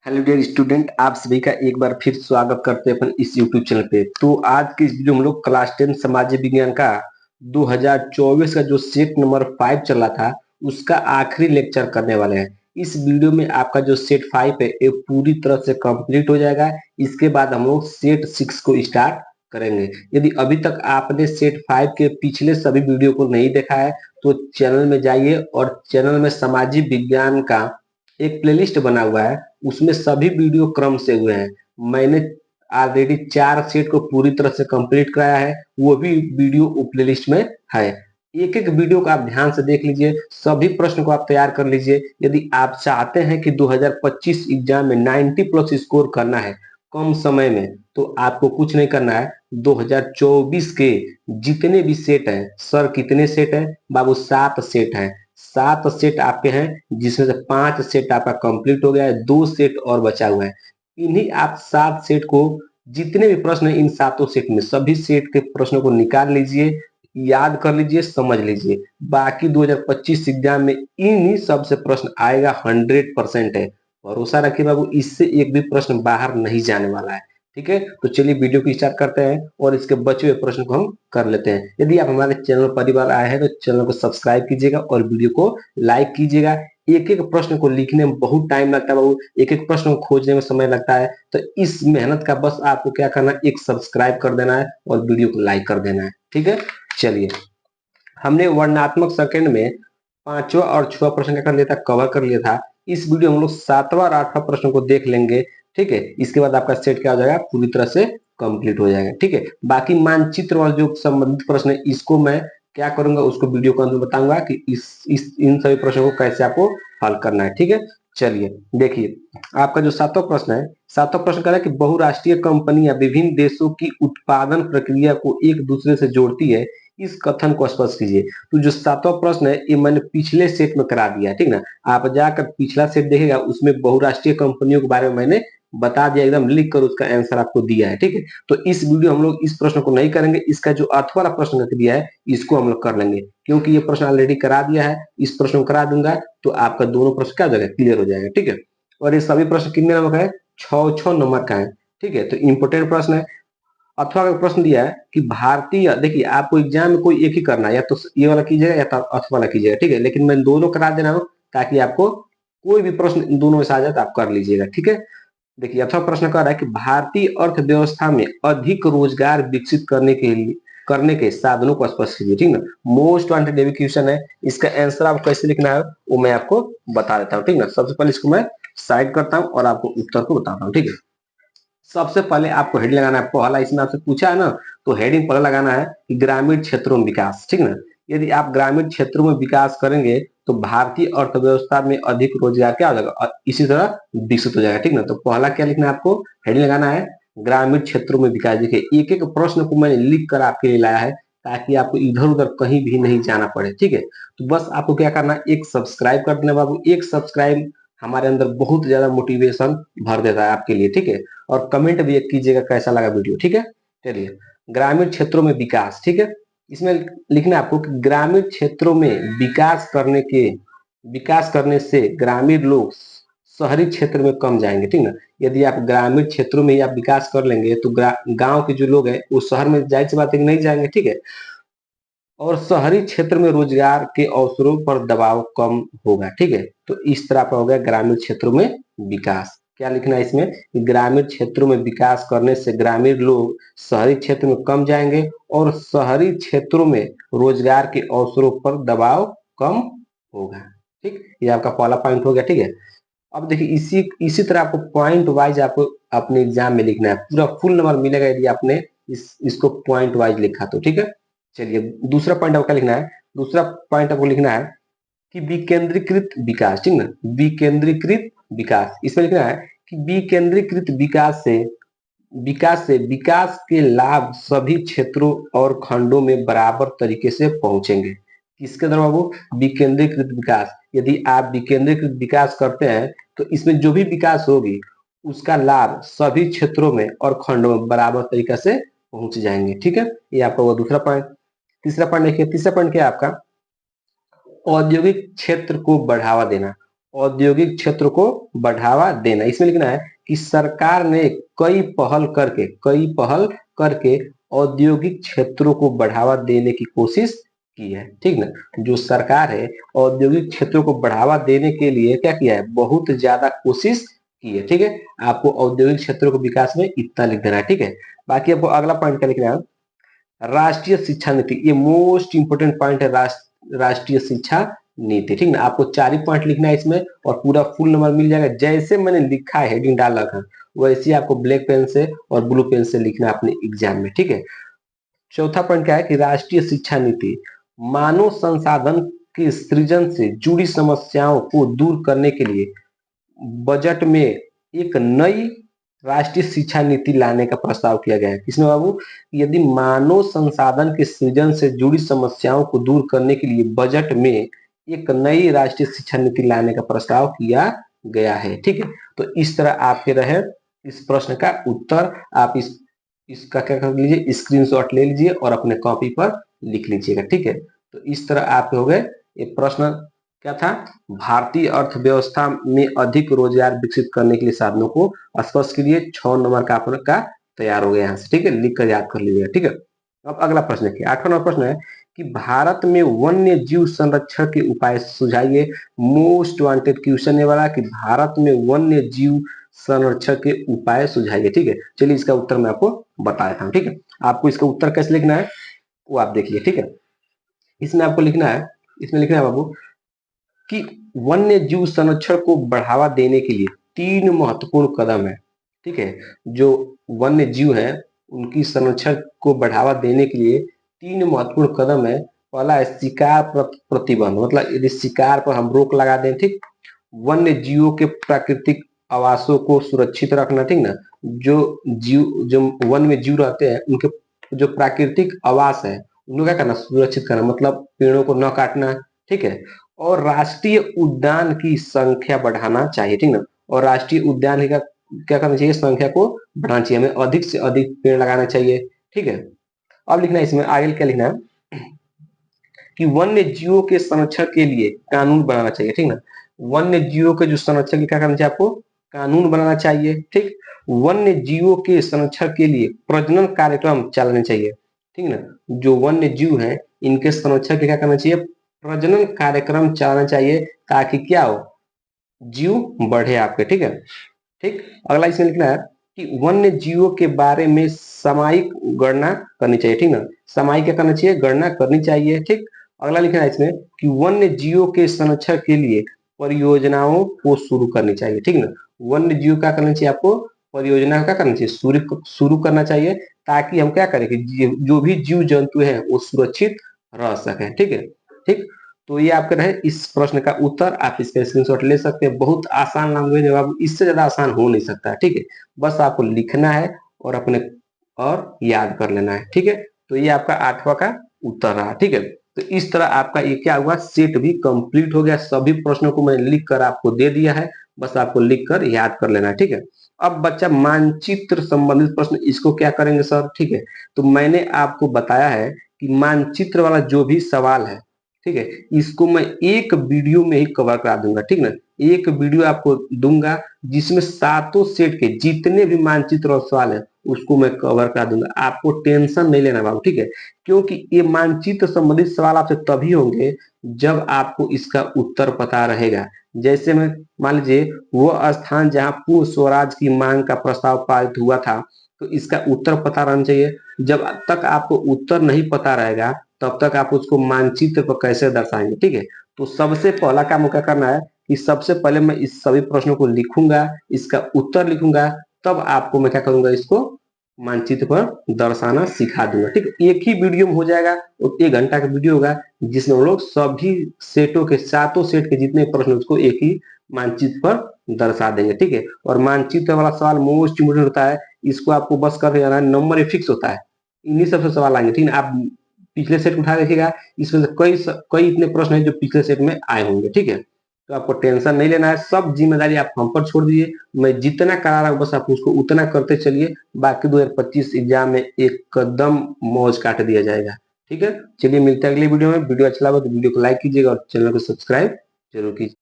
Hello dear student, आप सभी का एक बार फिर स्वागत करते हैं अपन इस यूट्यूब चैनल पे। तो आज की इस वीडियो में हम लोग क्लास 10 सामाजिक विज्ञान का 2024 का जो सेट नंबर 5 चला था उसका आखिरी लेक्चर करने वाले हैं। इस वीडियो में आपका जो सेट 5 है ये पूरी तरह से कंप्लीट हो जाएगा। इसके बाद हम लोग सेट 6 को स्टार्ट करेंगे। यदि अभी तक आपने सेट 5 के पिछले सभी वीडियो को नहीं देखा है तो चैनल में जाइए और चैनल में सामाजिक विज्ञान का एक प्लेलिस्ट बना हुआ है, उसमें सभी वीडियो क्रम से हुए हैं। मैंने ऑलरेडी 4 सेट को पूरी तरह से कंप्लीट कराया है, वो भी वीडियो प्लेलिस्ट में है। एक एक वीडियो को आप ध्यान से देख लीजिए, सभी प्रश्न को आप तैयार कर लीजिए। यदि आप चाहते हैं कि 2025 एग्जाम में 90 प्लस स्कोर करना है कम समय में, तो आपको कुछ नहीं करना है। 2024 के जितने भी सेट हैं, सर कितने सेट हैं बाबू? 7 सेट हैं। 7 सेट आपके हैं जिसमें से 5 सेट आपका कंप्लीट हो गया है, 2 सेट और बचा हुआ है। इन्हीं आप 7 सेट को, जितने भी प्रश्न हैं इन सातों सेट में सभी सेट के प्रश्नों को निकाल लीजिए, याद कर लीजिए, समझ लीजिए। बाकी 2025 एग्जाम में इन्हीं सब से प्रश्न आएगा, 100% है। भरोसा रखिए बाबू, इससे एक भी प्रश्न बाहर नहीं जाने वाला है। ठीक है, तो चलिए वीडियो को स्टार्ट करते हैं और इसके बचे हुए प्रश्न को हम कर लेते हैं। यदि आप हमारे चैनल परिवार आए हैं तो चैनल को सब्सक्राइब कीजिएगा और वीडियो को लाइक कीजिएगा। एक एक प्रश्न को लिखने में बहुत टाइम लगता है बाबू, एक एक प्रश्न को खोजने में समय लगता है। तो इस मेहनत का बस आपको क्या करना है, एक सब्सक्राइब कर देना है और वीडियो को लाइक कर देना है। ठीक है, चलिए हमने वर्णनात्मक सेकंड में 5वां और 6वां प्रश्न क्या कर लिया था, कवर कर लिया था। इस वीडियो में हम लोग 7वां और 8वां प्रश्न को देख लेंगे। ठीक है, इसके बाद आपका सेट क्या हो जाएगा, पूरी तरह से कंप्लीट हो जाएगा। ठीक है, बाकी मानचित्र वाला जो संबंधित प्रश्न है इसको मैं क्या करूंगा, उसको वीडियो के अंदर बताऊंगा कि इस इन सभी प्रश्नों को कैसे आपको हल करना है। ठीक है, चलिए देखिए आपका जो 7वां प्रश्न है, 7वां प्रश्न कह रहा है कि बहुराष्ट्रीय कंपनियां विभिन्न देशों की उत्पादन प्रक्रिया को एक दूसरे से जोड़ती है, इस कथन को स्पष्ट कीजिए। तो जो 7वां प्रश्न है ये मैंने पिछले सेट में करा दिया है, ठीक ना। आप जाकर पिछला सेट देखेगा, उसमें बहुराष्ट्रीय कंपनियों के बारे में मैंने बता दिया, एकदम लिख कर उसका आंसर आपको दिया है। ठीक है, तो इस वीडियो हम लोग इस प्रश्न को नहीं करेंगे, इसका जो अर्थ वाला प्रश्न दिया है इसको हम लोग कर लेंगे, क्योंकि ये प्रश्न ऑलरेडी करा दिया है। इस प्रश्न को करा दूंगा तो आपका दोनों प्रश्न क्या हो जाएगा, क्लियर हो जाएगा। ठीक है, और ये सभी प्रश्न कितने नंबर का है, 6 नंबर का है। ठीक है, तो इंपोर्टेंट प्रश्न है। अथवा का प्रश्न दिया है कि भारतीय, देखिए आपको एग्जाम में कोई एक ही करना है, या तो ये वाला कीजिएगा या तो अथवा वाला कीजिएगा। ठीक है, लेकिन मैं दोनों करा दे रहा हूँ ताकि आपको कोई भी प्रश्न इन दोनों में से आ जाए तो आप कर लीजिएगा। ठीक है, देखिए अथवा प्रश्न कर रहा है कि भारतीय अर्थव्यवस्था में अधिक रोजगार विकसित करने के साधनों को स्पष्ट कीजिए। ठीक ना, मोस्ट वांटेड एबी क्वेश्चन है। इसका आंसर आपको कैसे लिखना है वो मैं आपको बता देता हूँ। ठीक ना, सबसे पहले इसको मैं साइड करता हूँ और आपको उत्तर को बताता हूँ। ठीक है, सबसे पहले आपको हेडिंग लगाना है, पहला इसमें आपसे पूछा है ना, तो हेडिंग पहले लगाना है कि ग्रामीण क्षेत्रों में विकास। ठीक ना, यदि आप ग्रामीण क्षेत्रों में विकास करेंगे तो भारतीय अर्थव्यवस्था में अधिक रोजगार क्या हो जाएगा और इसी तरह विकसित हो जाएगा। ठीक ना, तो पहला क्या लिखना है आपको, हेडिंग लगाना है ग्रामीण क्षेत्रों में विकास। देखिए एक एक प्रश्न को मैंने लिख कर आपके लिए लाया है ताकि आपको इधर उधर कहीं भी नहीं जाना पड़े। ठीक है, तो बस आपको क्या करना है, एक सब्सक्राइब कर देना बाबू। एक सब्सक्राइब हमारे अंदर बहुत ज्यादा मोटिवेशन भर देता है आपके लिए। ठीक है, और कमेंट भी कीजिएगा कैसा लगा वीडियो। ठीक है, चलिए ग्रामीण क्षेत्रों में विकास। ठीक है, इसमें लिखना है आपको कि ग्रामीण क्षेत्रों में विकास करने से ग्रामीण लोग शहरी क्षेत्र में कम जाएंगे। ठीक ना, यदि आप ग्रामीण क्षेत्रों में ही आप विकास कर लेंगे तो गांव के जो लोग हैं वो शहर में जाहिर सी बात है कि नहीं जाएंगे। ठीक है, और शहरी क्षेत्र में रोजगार के अवसरों पर दबाव कम होगा। ठीक है, तो इस तरह का हो गया ग्रामीण क्षेत्रों में विकास। क्या लिखना है इसमें कि ग्रामीण क्षेत्रों में विकास करने से ग्रामीण लोग शहरी क्षेत्र में कम जाएंगे और शहरी क्षेत्रों में रोजगार के अवसरों पर दबाव कम होगा। ठीक, ये आपका पहला पॉइंट हो गया। ठीक है, अब देखिए इसी इसी तरह आपको पॉइंट वाइज आपको अपने एग्जाम में लिखना है, पूरा फुल नंबर मिलेगा यदि आपने इसको पॉइंट वाइज लिखा तो। ठीक है, चलिए दूसरा पॉइंट आपको क्या लिखना है, दूसरा पॉइंट आपको लिखना है कि विकेंद्रीकृत विकास। ठीक ना, विकेंद्रीकृत विकास, इसमें लिखना है कि विकेंद्रीकृत विकास के लाभ सभी क्षेत्रों और खंडों में बराबर तरीके से पहुंचेंगे। किसके द्वारा वो, विकेंद्रीकृत विकास। यदि आप विकेंद्रीकृत विकास करते हैं तो इसमें जो भी विकास होगी उसका लाभ सभी क्षेत्रों में और खंडों में बराबर तरीके से पहुंच जाएंगे। ठीक है, ये आपका वो दूसरा पॉइंट। तीसरा पॉइंट देखिए, तीसरा पॉइंट क्या है आपका, औद्योगिक क्षेत्र को बढ़ावा देना। औद्योगिक क्षेत्र को बढ़ावा देना। इसमें लिखना है कि सरकार ने कई पहल करके औद्योगिक क्षेत्रों को बढ़ावा देने की कोशिश की है। ठीक ना, जो सरकार है औद्योगिक क्षेत्रों को बढ़ावा देने के लिए क्या किया है, बहुत ज्यादा कोशिश की है। ठीक है, आपको औद्योगिक क्षेत्रों के विकास में इतना लिख देना है। ठीक है, बाकी आपको अगला पॉइंट क्या लिखना है, राष्ट्रीय शिक्षा नीति। ये मोस्ट इंपोर्टेंट पॉइंट है, राष्ट्रीय शिक्षा नीति। ठीक ना, आपको 4 ही पॉइंट लिखना है इसमें और पूरा फुल नंबर मिल जाएगा। जैसे मैंने लिखा है, हेडिंग डाल रखा, वैसे ही आपको ब्लैक पेन से और ब्लू पेन से लिखना है अपने एग्जाम में। ठीक है, चौथा पॉइंट क्या है कि राष्ट्रीय शिक्षा नीति मानव संसाधन के सृजन से जुड़ी समस्याओं को दूर करने के लिए बजट में एक नई राष्ट्रीय शिक्षा नीति लाने का प्रस्ताव किया गया है। किसमें बाबू, यदि मानव संसाधन के सृजन से जुड़ी समस्याओं को दूर करने के लिए बजट में एक नई राष्ट्रीय शिक्षा नीति लाने का प्रस्ताव किया गया है। ठीक है, तो इस तरह आपके रहे इस प्रश्न का उत्तर। आप इसका क्या कर लीजिए, स्क्रीनशॉट ले लीजिए और अपने कॉपी पर लिख लीजिएगा। ठीक है, तो इस तरह आपके हो गए ये प्रश्न। क्या था, भारतीय अर्थव्यवस्था में अधिक रोजगार विकसित करने के लिए साधनों को स्पष्ट कीजिए। 6 नंबर का आपका तैयार हो गया यहाँ से। ठीक है, लिख कर याद कर लीजिएगा। ठीक है, अब अगला प्रश्न देखिए, 8वां नंबर प्रश्न है कि भारत में वन्य जीव संरक्षण के उपाय सुझाइए। मोस्ट वांटेड क्वेश्चन है वाला कि भारत में वन्य जीव संरक्षण के उपाय सुझाइए। ठीक है, चलिए इसका उत्तर मैं आपको बता देता हूँ। ठीक है, आपको इसका उत्तर कैसे लिखना है वो आप देखिए। ठीक है, इसमें आपको लिखना है, इसमें लिखना है बाबू कि वन्य जीव संरक्षण को बढ़ावा देने के लिए 3 महत्वपूर्ण कदम है। ठीक है, जो वन्य जीव है उनकी संरक्षण को बढ़ावा देने के लिए 3 महत्वपूर्ण कदम है। पहला है शिकार प्रतिबंध, मतलब यदि शिकार पर हम रोक लगा दें। ठीक, वन्य जीवों के प्राकृतिक आवासों को सुरक्षित रखना। ठीक ना, जो वन में जीव रहते हैं उनके जो प्राकृतिक आवास है उनको क्या करना, सुरक्षित करना, मतलब पेड़ों को न काटना। ठीक है, और राष्ट्रीय उद्यान की संख्या बढ़ाना चाहिए। ठीक ना, और राष्ट्रीय उद्यान का क्या करना चाहिए, संख्या को बढ़ाना चाहिए, हमें अधिक से अधिक पेड़ लगाना चाहिए। ठीक है, अब लिखना है इसमें आगे क्या लिखना है कि वन्य जीवों के संरक्षण के लिए कानून बनाना चाहिए। ठीक ना, वन्य जीवों के जो संरक्षण की क्या करना चाहिए, आपको कानून बनाना चाहिए। ठीक, वन्य जीवों के संरक्षण के लिए प्रजनन कार्यक्रम चलाने चाहिए। ठीक ना, जो वन्य जीव हैं इनके संरक्षण के क्या करना चाहिए, प्रजनन कार्यक्रम चलाना चाहिए, ताकि क्या हो, जीव बढ़े आपके। ठीक है, ठीक, अगला इसमें लिखना है कि वन्य जीवों के बारे में सामयिक गणना करनी चाहिए। ठीक ना, सामयिक क्या करना चाहिए, गणना करनी चाहिए। ठीक, अगला लिखना है इसमें कि वन्य जीवों के संरक्षण के लिए परियोजनाओं को शुरू करनी चाहिए। ठीक ना, वन्य जीव क्या करना चाहिए, आपको परियोजना क्या करना चाहिए, शुरू करना चाहिए, ताकि हम क्या करें कि जो भी जीव जंतु है वो सुरक्षित रह सके। ठीक है, ठीक, तो ये आपका रहे इस प्रश्न का उत्तर। आप इसका स्क्रीनशॉट ले सकते हैं। बहुत आसान लैंग्वेज है बाबू, इससे ज्यादा आसान हो नहीं सकता। ठीक है, बस आपको लिखना है और अपने और याद कर लेना है। ठीक है, तो ये आपका 8वां का उत्तर रहा। ठीक है, तो इस तरह आपका ये क्या हुआ, सेट भी कंप्लीट हो गया। सभी प्रश्नों को मैंने लिख कर आपको दे दिया है, बस आपको लिख कर याद कर लेना है। ठीक है, अब बच्चा मानचित्र संबंधित प्रश्न, इसको क्या करेंगे सर। ठीक है, तो मैंने आपको बताया है कि मानचित्र वाला जो भी सवाल है, ठीक है, इसको मैं एक वीडियो में ही कवर करा दूंगा। ठीक ना, एक वीडियो आपको दूंगा जिसमें 7 सेट के जितने भी मानचित्र और सवाल है उसको मैं कवर करा दूंगा। आपको टेंशन नहीं लेना बाबू। ठीक है, क्योंकि ये मानचित्र संबंधित सवाल आपसे तभी होंगे जब आपको इसका उत्तर पता रहेगा। जैसे मैं मान लीजिए वो स्थान जहां पूर्ण स्वराज की मांग का प्रस्ताव पारित हुआ था, तो इसका उत्तर पता रहना चाहिए। जब तक आपको उत्तर नहीं पता रहेगा तब तक आप उसको मानचित्र पर कैसे दर्शाएंगे। ठीक है, तो सबसे पहला काम क्या करना है कि सबसे पहले मैं इस सभी प्रश्नों को लिखूंगा, इसका उत्तर लिखूंगा, तब आपको मैं क्या करूंगा, इसको मानचित्र पर दर्शाना सिखा दूंगा। ठीक है, एक ही वीडियो में हो जाएगा, 1 घंटा का वीडियो होगा जिसमें हम लोग सभी सेटों के 7 सेट के जितने प्रश्न उसको एक ही मानचित्र पर दर्शा देंगे। ठीक है, और मानचित्र वाला सवाल मोस्ट इम्पोर्टेंट होता है, इसको आपको बस कर जाना है, नंबर फिक्स होता है, इन्हीं सबसे सवाल आएंगे। ठीक है, आप पिछले सेट उठा देखिएगा, इसमें से कई इतने प्रश्न हैं जो पिछले सेट में आए होंगे। ठीक है, तो आपको टेंशन नहीं लेना है, सब जिम्मेदारी आप हम पर छोड़ दीजिए। मैं जितना करा रहा हूँ बस आप उसको उतना करते चलिए, बाकी 2025 एग्जाम में एकदम मौज काट दिया जाएगा। ठीक है, चलिए मिलते हैं अगली वीडियो में। वीडियो अच्छा लगा तो वीडियो को लाइक कीजिएगा और चैनल को सब्सक्राइब जरूर कीजिए।